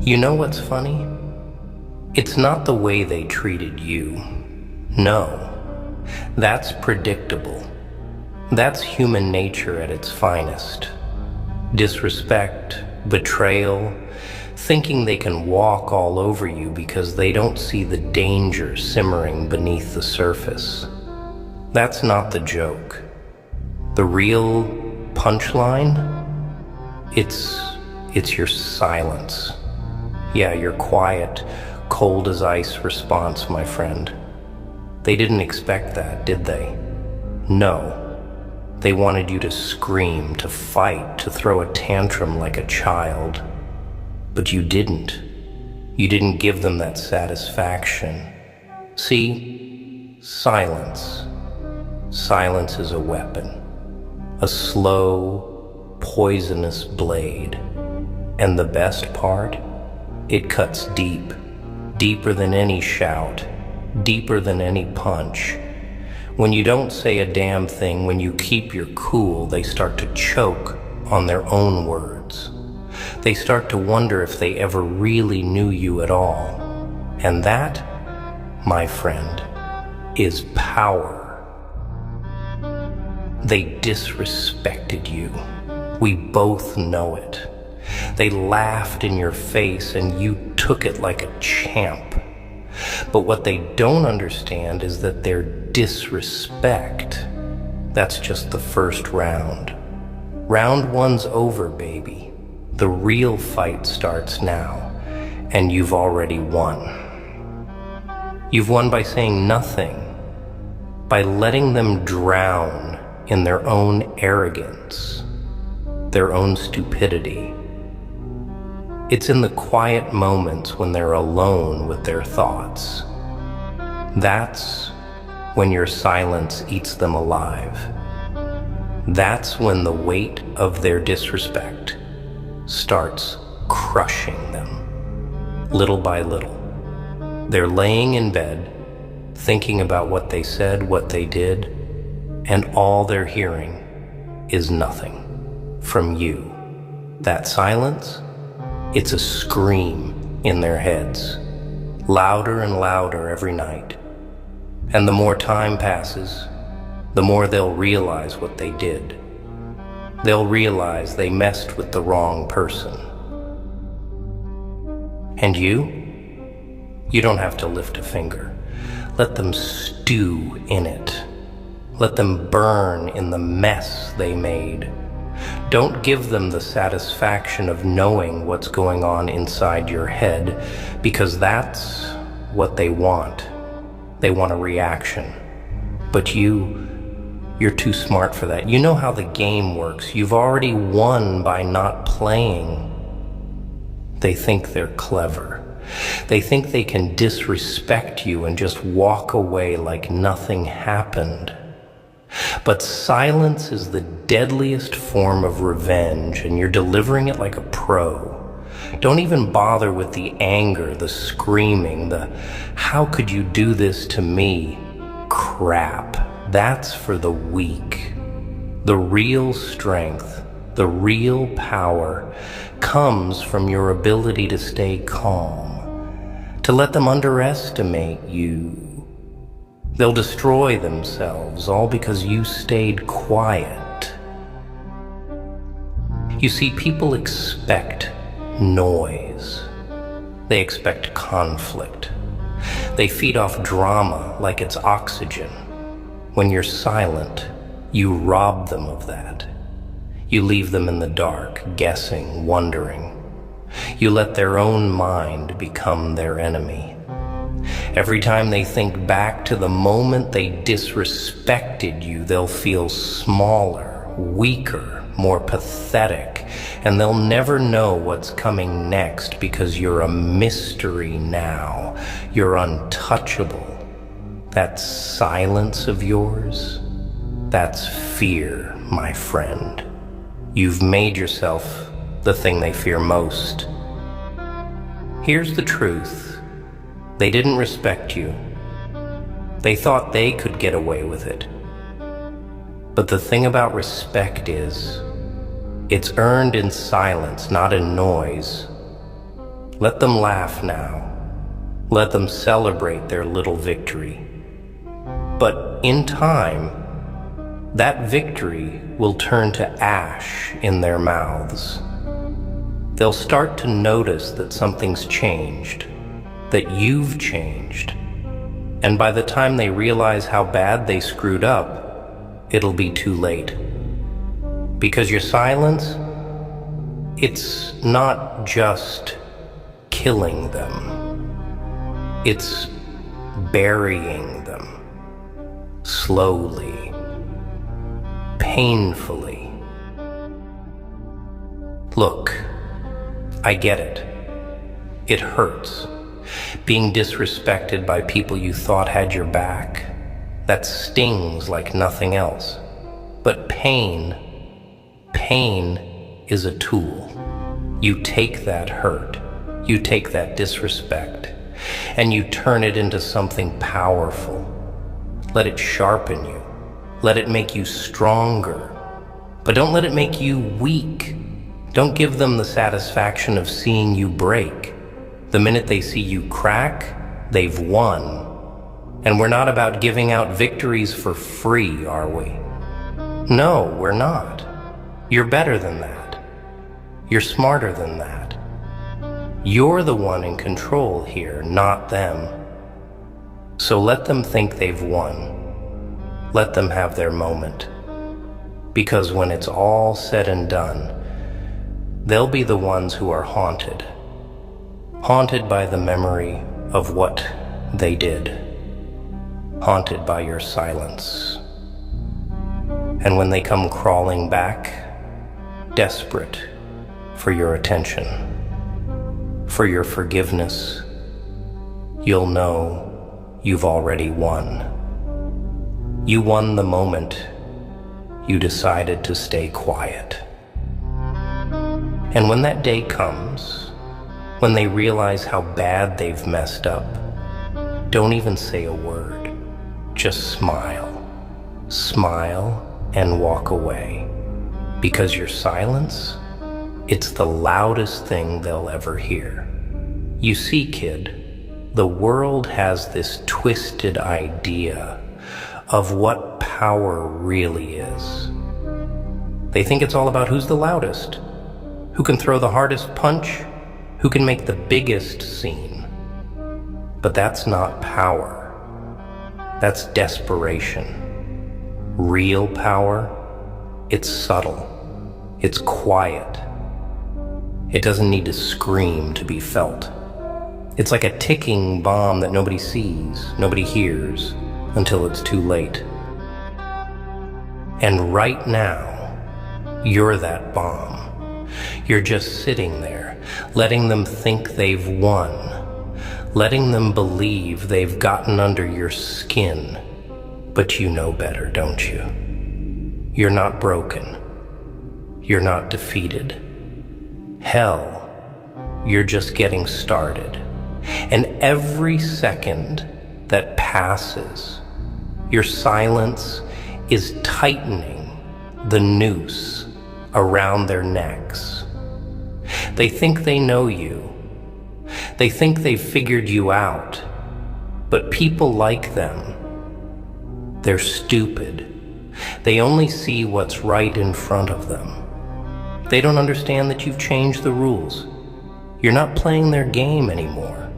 You know what's funny? It's not the way they treated you. No, that's predictable. That's human nature at its finest. Disrespect, betrayal, thinking they can walk all over you because they don't see the danger simmering beneath the surface. That's not the joke. The real punchline? It's your silence. Yeah, your quiet, cold as ice response, my friend. They didn't expect that, did they? No. They wanted you to scream, to fight, to throw a tantrum like a child. But you didn't. You didn't give them that satisfaction. See? Silence. Silence is a weapon. A slow, poisonous blade. And the best part? It cuts deep. Deeper than any shout. Deeper than any punch. When you don't say a damn thing, when you keep your cool, they start to choke on their own words. They start to wonder if they ever really knew you at all. And that, my friend, is power. They disrespected you. We both know it. They laughed in your face and you took it like a champ. But what they don't understand is that their disrespect, that's just the first round. Round one's over, baby. The real fight starts now, and you've already won. You've won by saying nothing, by letting them drown in their own arrogance, their own stupidity. It's in the quiet moments when they're alone with their thoughts. That's when your silence eats them alive. That's when the weight of their disrespect starts crushing them, little by little. They're laying in bed, thinking about what they said, what they did, and all they're hearing is nothing from you. That silence, it's a scream in their heads, louder and louder every night. And the more time passes, the more they'll realize what they did. They'll realize they messed with the wrong person. And you don't have to lift a finger. Let them stew in it. Let them burn in the mess they made. Don't give them the satisfaction of knowing what's going on inside your head, because that's what they want. They want a reaction. But you're too smart for that. You know how the game works. You've already won by not playing. They think they're clever. They think they can disrespect you and just walk away like nothing happened. But silence is the deadliest form of revenge, and you're delivering it like a pro. Don't even bother with the anger, the screaming, the "how could you do this to me?" crap. That's for the weak. The real strength, the real power comes from your ability to stay calm, to let them underestimate you. They'll destroy themselves, all because you stayed quiet. You see, people expect noise. They expect conflict. They feed off drama like it's oxygen. When you're silent, you rob them of that. You leave them in the dark, guessing, wondering. You let their own mind become their enemy. Every time they think back to the moment they disrespected you, they'll feel smaller, weaker, more pathetic, and they'll never know what's coming next because you're a mystery now. You're untouchable. That silence of yours, that's fear, my friend. You've made yourself the thing they fear most. Here's the truth. They didn't respect you. They thought they could get away with it. But the thing about respect is, it's earned in silence, not in noise. Let them laugh now. Let them celebrate their little victory. But in time, that victory will turn to ash in their mouths. They'll start to notice that something's changed, that you've changed. And by the time they realize how bad they screwed up, it'll be too late. Because your silence, it's not just killing them. It's burying them. Slowly. Painfully. Look, I get it. It hurts. Being disrespected by people you thought had your back, that stings like nothing else. But pain is a tool. You take that hurt, you take that disrespect, and you turn it into something powerful. Let it sharpen you. Let it make you stronger. But don't let it make you weak. Don't give them the satisfaction of seeing you break. The minute they see you crack, they've won. And we're not about giving out victories for free, are we? No, we're not. You're better than that. You're smarter than that. You're the one in control here, not them. So let them think they've won. Let them have their moment. Because when it's all said and done, they'll be the ones who are haunted. Haunted by the memory of what they did. Haunted by your silence. And when they come crawling back, desperate for your attention, for your forgiveness, you'll know you've already won. You won the moment you decided to stay quiet. And when that day comes, when they realize how bad they've messed up, don't even say a word. Just smile. Smile and walk away. Because your silence, it's the loudest thing they'll ever hear. You see, kid, the world has this twisted idea of what power really is. They think it's all about who's the loudest, who can throw the hardest punch, who can make the biggest scene. But that's not power. That's desperation. Real power, it's subtle. It's quiet. It doesn't need to scream to be felt. It's like a ticking bomb that nobody sees, nobody hears, until it's too late. And right now, you're that bomb. You're just sitting there, letting them think they've won, letting them believe they've gotten under your skin. But you know better, don't you? You're not broken. You're not defeated. Hell, you're just getting started. And every second that passes, your silence is tightening the noose around their necks. They think they know you. They think they've figured you out. But people like them, they're stupid. They only see what's right in front of them. They don't understand that you've changed the rules. You're not playing their game anymore.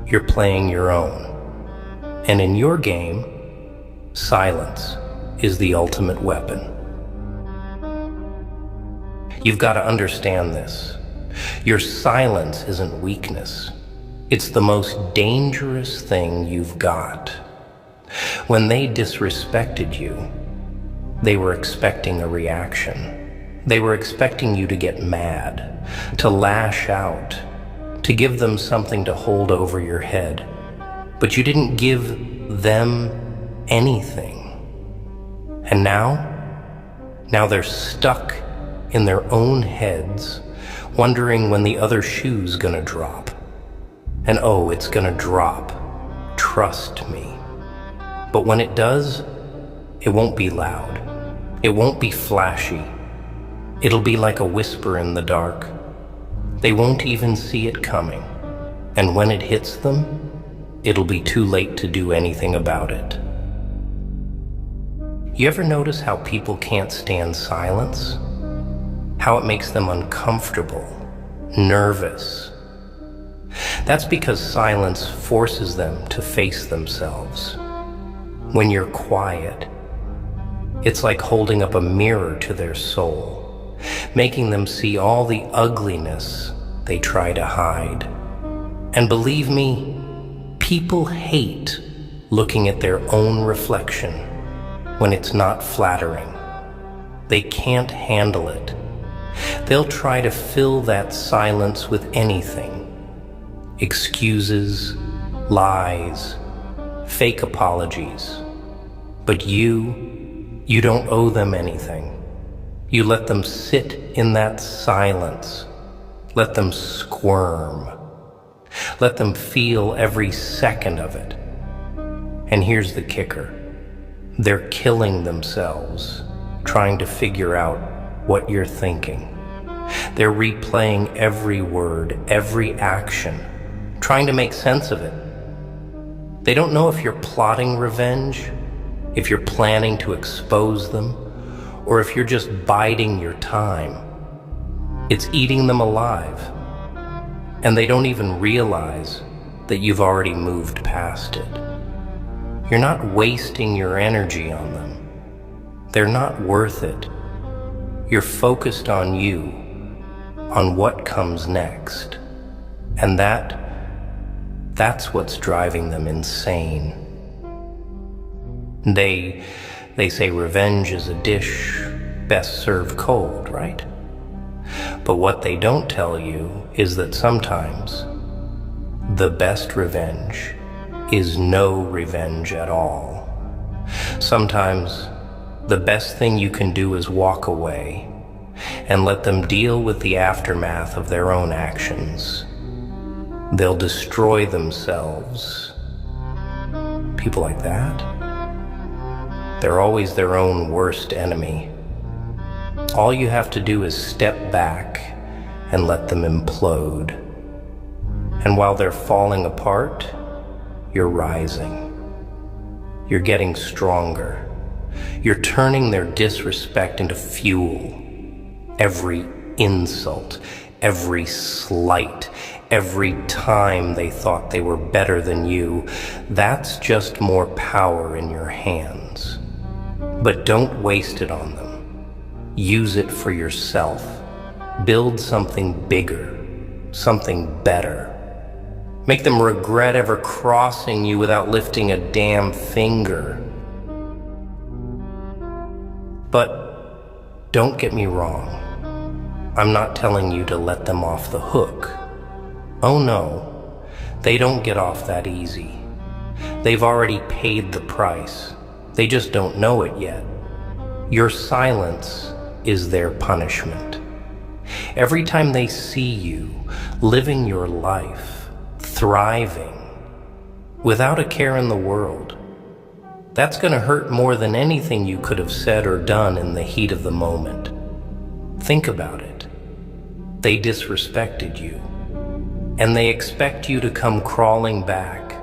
You're playing your own. And in your game, silence is the ultimate weapon. You've got to understand this. Your silence isn't weakness. It's the most dangerous thing you've got. When they disrespected you, they were expecting a reaction. They were expecting you to get mad, to lash out, to give them something to hold over your head. But you didn't give them anything. And now they're stuck in their own heads, wondering when the other shoe's gonna drop. And oh, it's gonna drop. Trust me. But when it does, it won't be loud. It won't be flashy. It'll be like a whisper in the dark. They won't even see it coming. And when it hits them, it'll be too late to do anything about it. You ever notice how people can't stand silence? How it makes them uncomfortable, nervous? That's because silence forces them to face themselves. When you're quiet, it's like holding up a mirror to their soul, making them see all the ugliness they try to hide. And believe me, people hate looking at their own reflection when it's not flattering. They can't handle it. They'll try to fill that silence with anything. Excuses, lies, fake apologies. But you don't owe them anything. You let them sit in that silence. Let them squirm. Let them feel every second of it. And here's the kicker. They're killing themselves, trying to figure out what you're thinking. They're replaying every word, every action, trying to make sense of it. They don't know if you're plotting revenge, if you're planning to expose them, or if you're just biding your time. It's eating them alive, and they don't even realize that you've already moved past it. You're not wasting your energy on them. They're not worth it. You're focused on you, on what comes next, and that's what's driving them insane. They say revenge is a dish best served cold, right? But what they don't tell you is that sometimes the best revenge is no revenge at all. Sometimes the best thing you can do is walk away and let them deal with the aftermath of their own actions. They'll destroy themselves. People like that, they're always their own worst enemy. All you have to do is step back and let them implode. And while they're falling apart, you're rising. You're getting stronger. You're turning their disrespect into fuel. Every insult, every slight, every time they thought they were better than you, that's just more power in your hands. But don't waste it on them. Use it for yourself. Build something bigger, something better. Make them regret ever crossing you without lifting a damn finger. But don't get me wrong. I'm not telling you to let them off the hook. Oh no, they don't get off that easy. They've already paid the price. They just don't know it yet. Your silence is their punishment. Every time they see you living your life, thriving, without a care in the world, that's going to hurt more than anything you could have said or done in the heat of the moment. Think about it. They disrespected you, and they expect you to come crawling back,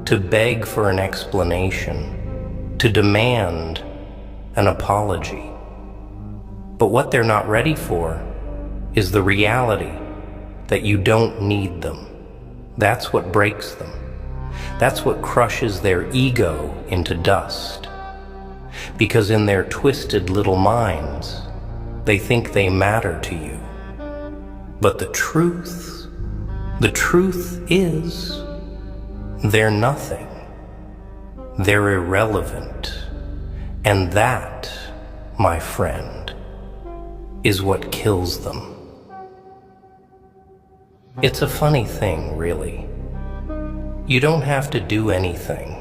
to beg for an explanation, to demand an apology. But what they're not ready for is the reality that you don't need them. That's what breaks them. That's what crushes their ego into dust. Because in their twisted little minds, they think they matter to you. But the truth is, they're nothing. They're irrelevant. And that, my friend, is what kills them. It's a funny thing, really. You don't have to do anything,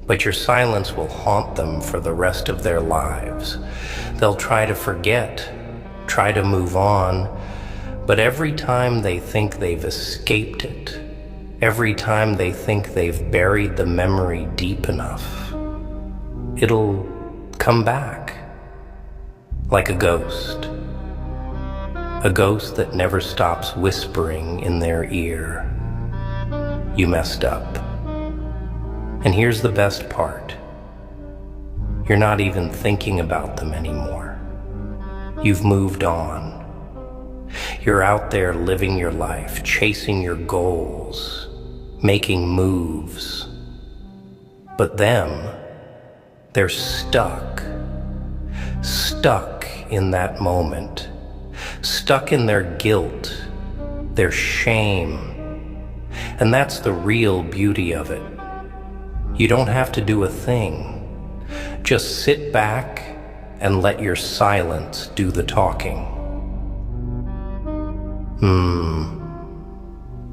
but your silence will haunt them for the rest of their lives. They'll try to forget, try to move on, but every time they think they've escaped it, every time they think they've buried the memory deep enough, it'll come back like a ghost. A ghost that never stops whispering in their ear, "You messed up." And here's the best part. You're not even thinking about them anymore. You've moved on. You're out there living your life, chasing your goals, making moves. But them, they're stuck in that moment, stuck in their guilt, their shame. And that's the real beauty of it. You don't have to do a thing. Just sit back and let your silence do the talking.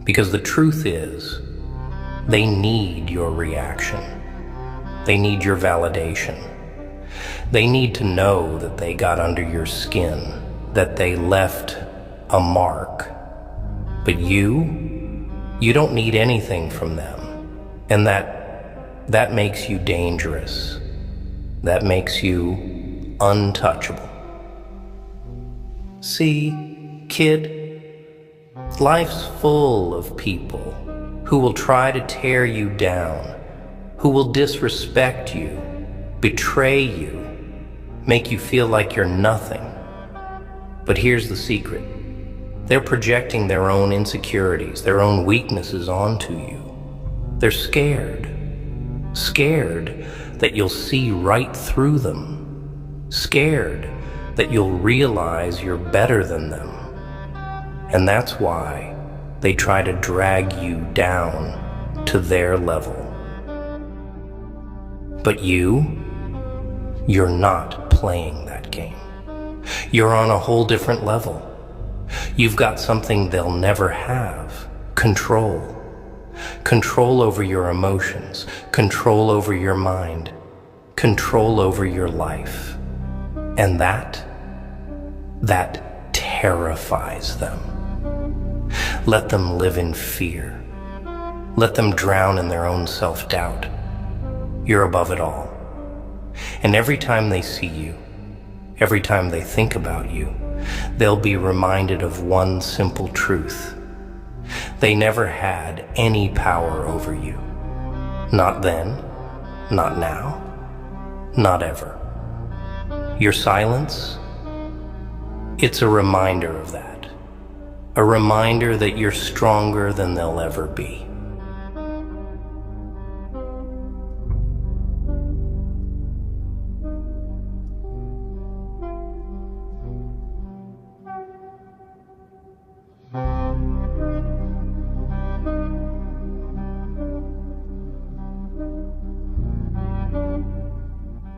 Because the truth is, they need your reaction. They need your validation. They need to know that they got under your skin, that they left a mark. But you don't need anything from them. And that makes you dangerous. That makes you untouchable. See, kid, life's full of people who will try to tear you down, who will disrespect you, betray you, make you feel like you're nothing. But here's the secret. They're projecting their own insecurities, their own weaknesses onto you. They're scared that you'll see right through them, scared that you'll realize you're better than them. And that's why they try to drag you down to their level. But you're not playing that game. You're on a whole different level. You've got something they'll never have: control. Control over your emotions, control over your mind, control over your life. And that terrifies them. Let them live in fear. Let them drown in their own self-doubt. You're above it all. And every time they see you, every time they think about you, they'll be reminded of one simple truth. They never had any power over you. Not then, not now, not ever. Your silence, it's a reminder of that. A reminder that you're stronger than they'll ever be.